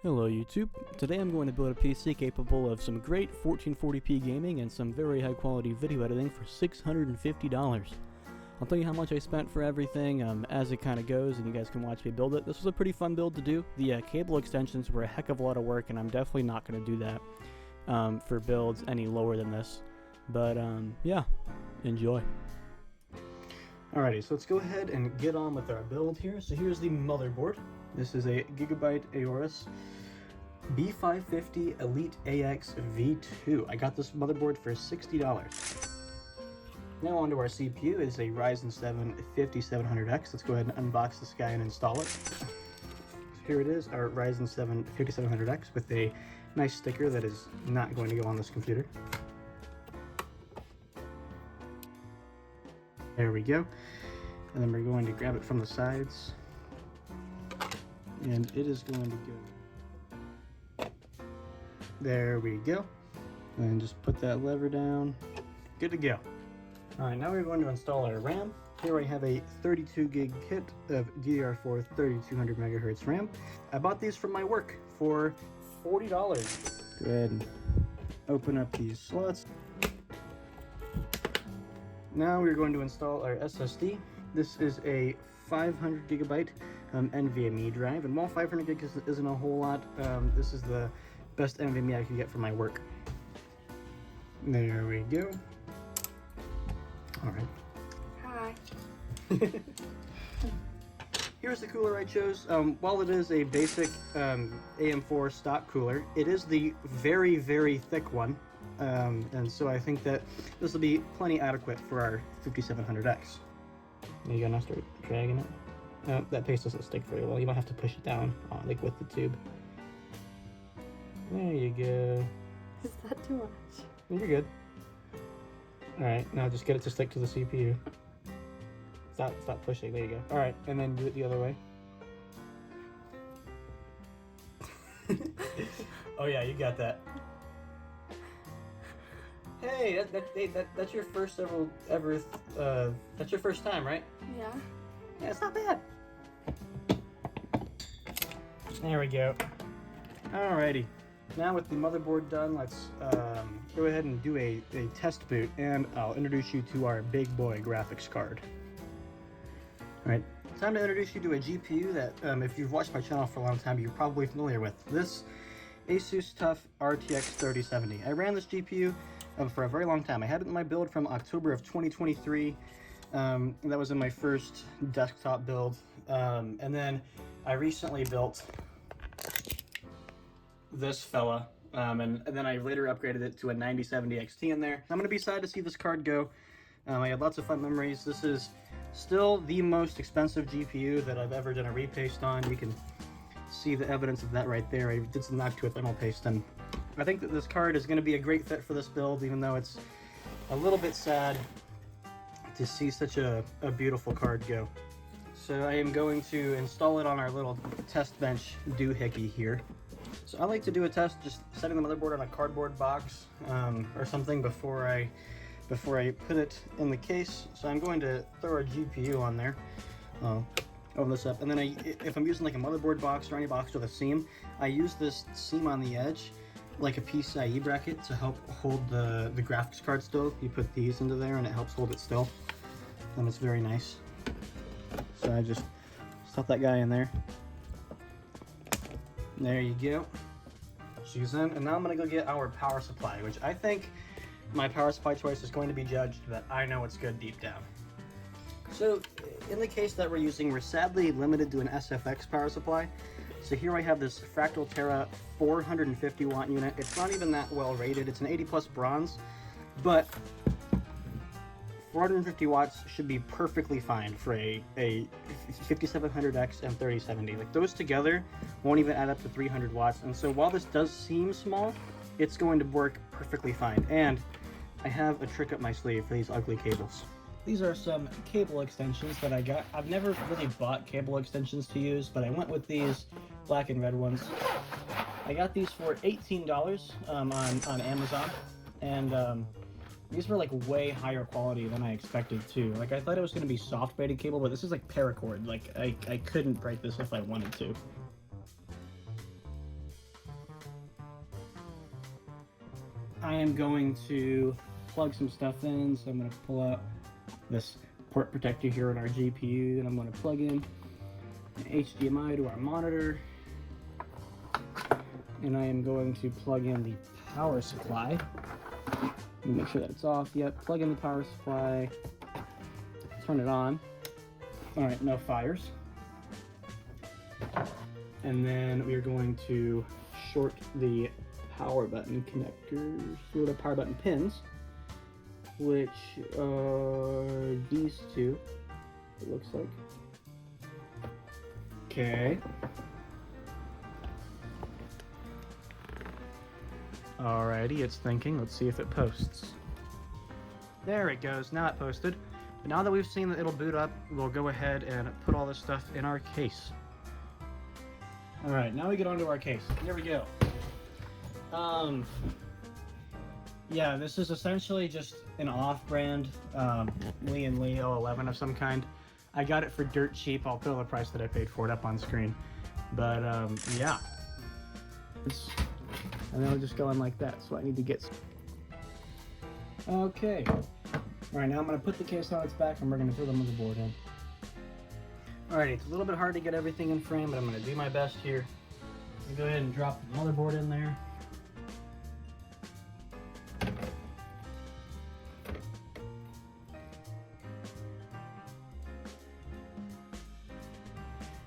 Hello YouTube. Today I'm going to build a PC capable of some great 1440p gaming and some very high quality video editing for $650. I'll tell you how much I spent for everything as it kind of goes, and you guys can watch me build it. This was a pretty fun build to do. The cable extensions were a heck of a lot of work, and I'm definitely not going to do that for builds any lower than this. But yeah, enjoy. Alrighty, so let's go ahead and get on with our build here. So here's the motherboard. This is a Gigabyte Aorus B550 Elite AX V2. I got this motherboard for $60. Now onto our CPU is a Ryzen 7 5700X. Let's go ahead and unbox this guy and install it. So here it is, our Ryzen 7 5700X with a nice sticker that is not going to go on this computer. There we go. And then we're going to grab it from the sides. And it is going to go. There we go. And just put that lever down. Good to go. Alright, now we're going to install our RAM. Here I have a 32 gig kit of DDR4 3200 megahertz RAM. I bought these from my work for $40. Go ahead and open up these slots. Now we're going to install our SSD. This is a 500 gigabyte NVMe drive, and while 500 gig isn't a whole lot, this is the best NVMe I could get for my work. There we go. All right. Hi. Here's the cooler I chose. While it is a basic AM4 stock cooler, it is the very, very thick one. And so I think that this will be plenty adequate for our 5700X. There you go, now start dragging it. That paste doesn't stick very well. You might have to push it down, like with the tube. There you go. Is that too much? You're good. Alright, now just get it to stick to the CPU. Stop pushing, there you go. Alright, and then do it the other way. Oh yeah, you got that. Hey, that's your first ever that's your first time, right? Yeah. Yeah, it's not bad. There we go. Alrighty. Now with the motherboard done, let's go ahead and do a test boot, and I'll introduce you to our big boy graphics card. Alright, time to introduce you to a GPU that, if you've watched my channel for a long time, you're probably familiar with. This Asus TUF RTX 3070. I ran this GPU for a very long time. I had it in my build from October of 2023. That was in my first desktop build. And then I recently built this fella. And then I later upgraded it to a 9070 XT in there. I'm going to be sad to see this card go. I had lots of fun memories. This is still the most expensive GPU that I've ever done a repaste on. You can see the evidence of that right there. I did some Noctua thermal paste, and I think that this card is going to be a great fit for this build, even though it's a little bit sad to see such a beautiful card go. So I am going to install it on our little test bench doohickey here. So I like to do a test just setting the motherboard on a cardboard box or something before I put it in the case. So I'm going to throw our GPU on there. Open this up, and then if I'm using like a motherboard box or any box with a seam, I use this seam on the edge like a PCIe bracket to help hold the graphics card still. You put these into there and it helps hold it still, and it's very nice. So I just stuff that guy in there. There you go. She's in, and now I'm gonna go get our power supply, which I think my power supply choice is going to be judged that I know it's good deep down. So in the case that we're using, we're sadly limited to an SFX power supply. So here I have this Fractal Terra 450 watt unit. It's not even that well rated. It's an 80 plus bronze, but 450 watts should be perfectly fine for a 5700X and 3070. Like, those together won't even add up to 300 watts. And so while this does seem small, it's going to work perfectly fine. And I have a trick up my sleeve for these ugly cables. These are some cable extensions that I got. I've never really bought cable extensions to use, but I went with these black and red ones. I got these for $18 on Amazon, and these were like way higher quality than I expected too. Like, I thought it was going to be soft braided cable, but this is like paracord. Like, I couldn't break this if I wanted to. I am going to plug some stuff in. So I'm going to pull out this port protector here on our GPU, and I'm going to plug in an HDMI to our monitor. And I am going to plug in the power supply. Make sure that it's off. Yep, plug in the power supply. Turn it on. All right, no fires. And then we are going to short the power button connectors, or the power button pins, which are these two, it looks like. Okay. Alrighty, it's thinking. Let's see if it posts. There it goes. Now it posted. But now that we've seen that it'll boot up, we'll go ahead and put all this stuff in our case. Alright, now we get onto our case. Here we go. Yeah, this is essentially just an off-brand Lee & Lee 011 of some kind. I got it for dirt cheap. I'll put the price that I paid for it up on screen. But yeah. And then I'll just go in like that, so I need to get... Okay. Alright, now I'm going to put the case on its back and we're going to throw the motherboard in. Alrighty, it's a little bit hard to get everything in frame, but I'm going to do my best here. Go ahead and drop the motherboard in there.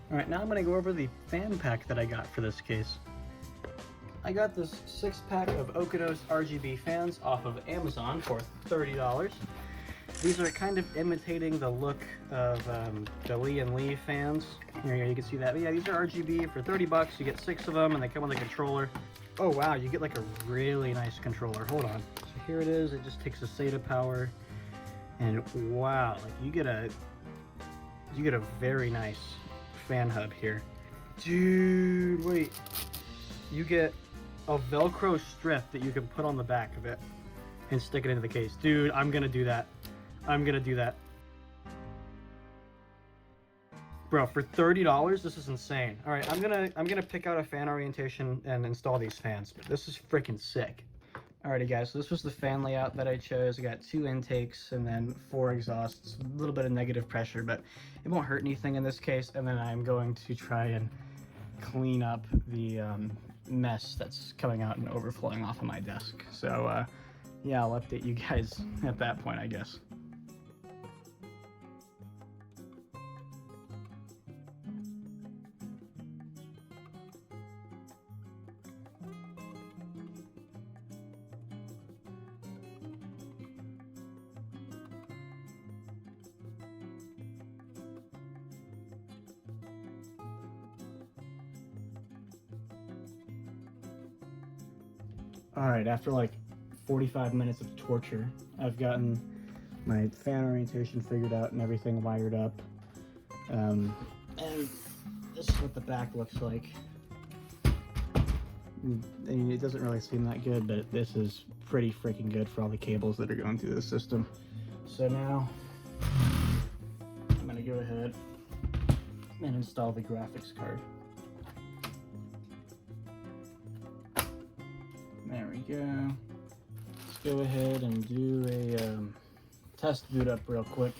Alright, now I'm going to go over the fan pack that I got for this case. I got this 6-pack of Okados RGB fans off of Amazon for $30. These are kind of imitating the look of the Lee & Lee fans. Here you can see that. But yeah, these are RGB for 30 bucks. You get 6 of them and they come with a controller. Oh wow, you get like a really nice controller. Hold on. So here it is. It just takes a SATA power. And wow, like you get a very nice fan hub here. Dude, wait. You get a Velcro strip that you can put on the back of it and stick it into the case. Dude, I'm gonna do that. I'm gonna do that. Bro, for $30, this is insane. All right, I'm gonna pick out a fan orientation and install these fans. This is freaking sick. Alrighty guys, so this was the fan layout that I chose. I got 2 intakes and then 4 exhausts. A little bit of negative pressure, but it won't hurt anything in this case. And then I'm going to try and clean up the mess that's coming out and overflowing off of my desk. So yeah, I'll update you guys at that point, I guess. Alright, after like 45 minutes of torture, I've gotten my fan orientation figured out and everything wired up. And this is what the back looks like. I mean, it doesn't really seem that good, but this is pretty freaking good for all the cables that are going through the system. So now, I'm gonna go ahead and install the graphics card. There we go. Let's go ahead and do a test boot up real quick.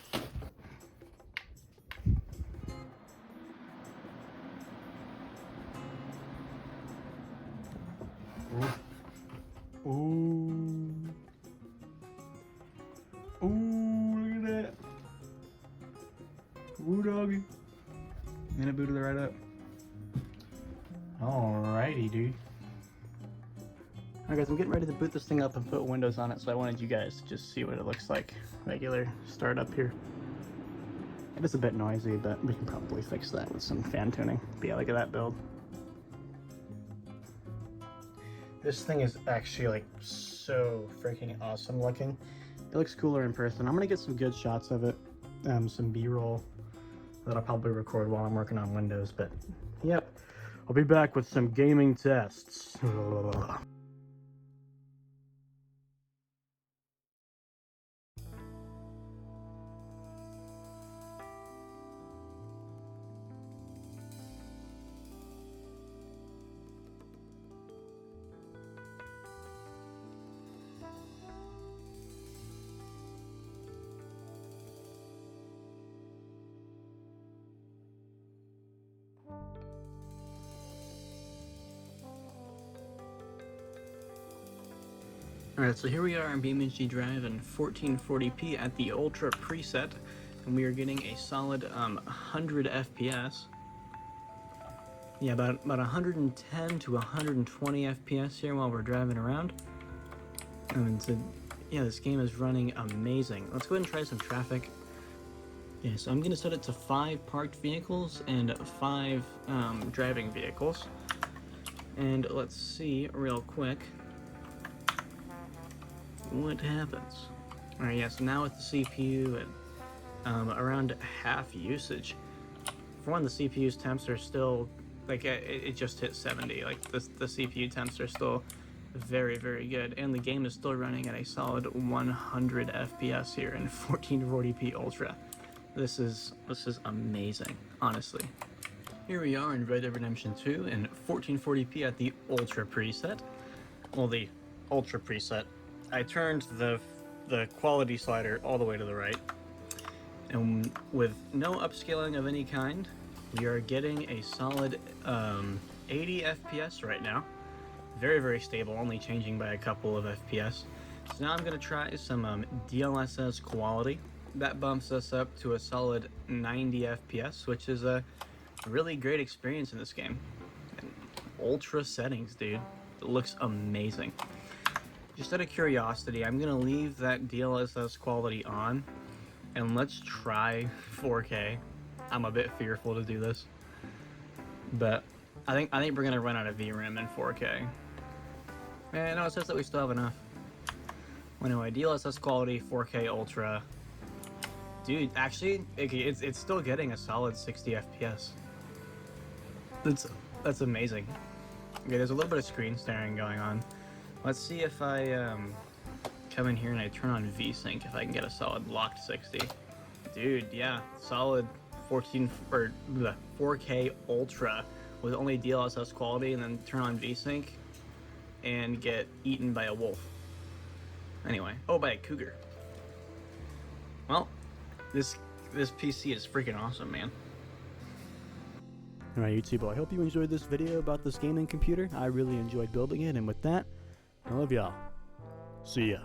Ooh. Ooh. Ooh, look at that. Ooh, doggy. And it booted it right up. Alrighty, dude. Alright guys, I'm getting ready to boot this thing up and put Windows on it, so I wanted you guys to just see what it looks like. Regular startup here. It is a bit noisy, but we can probably fix that with some fan tuning. But yeah, look at that build. This thing is actually like so freaking awesome looking. It looks cooler in person. I'm gonna get some good shots of it, some B-roll that I'll probably record while I'm working on Windows, but yep. I'll be back with some gaming tests. Alright, so here we are on BeamNG Drive in 1440p at the Ultra preset, and we are getting a solid 100 FPS. Yeah, about 110 to 120 FPS here while we're driving around. And so, yeah, this game is running amazing. Let's go ahead and try some traffic. Yeah, so I'm going to set it to 5 parked vehicles and 5 driving vehicles. And let's see real quick what happens. Alright, yeah, so now with the CPU at around half usage. For one, the CPU's temps are still, like, it just hit 70. Like, the CPU temps are still very, very good, and the game is still running at a solid 100 FPS here in 1440p Ultra. This is amazing, honestly. Here we are in Red Dead Redemption 2 in 1440p at the Ultra preset. Well, the Ultra preset. I turned the quality slider all the way to the right, and with no upscaling of any kind, we are getting a solid 80 FPS right now. Very, very stable, only changing by a couple of FPS. So now I'm going to try some DLSS quality. That bumps us up to a solid 90 FPS, which is a really great experience in this game. And ultra settings, dude. It looks amazing. Just out of curiosity, I'm going to leave that DLSS quality on, and let's try 4K. I'm a bit fearful to do this, but I think we're going to run out of VRAM in 4K. No, it says that we still have enough. Well, anyway, DLSS quality, 4K Ultra. Dude, actually, it's still getting a solid 60 FPS. That's amazing. Okay, there's a little bit of screen staring going on. Let's see if I come in here and I turn on VSync, if I can get a solid locked 60. Dude, yeah, solid 4K Ultra with only DLSS quality, and then turn on VSync and get eaten by a wolf. Anyway, oh, by a cougar. Well, this PC is freaking awesome, man. Alright YouTube, well, I hope you enjoyed this video about this gaming computer. I really enjoyed building it, and with that, I love y'all. See ya.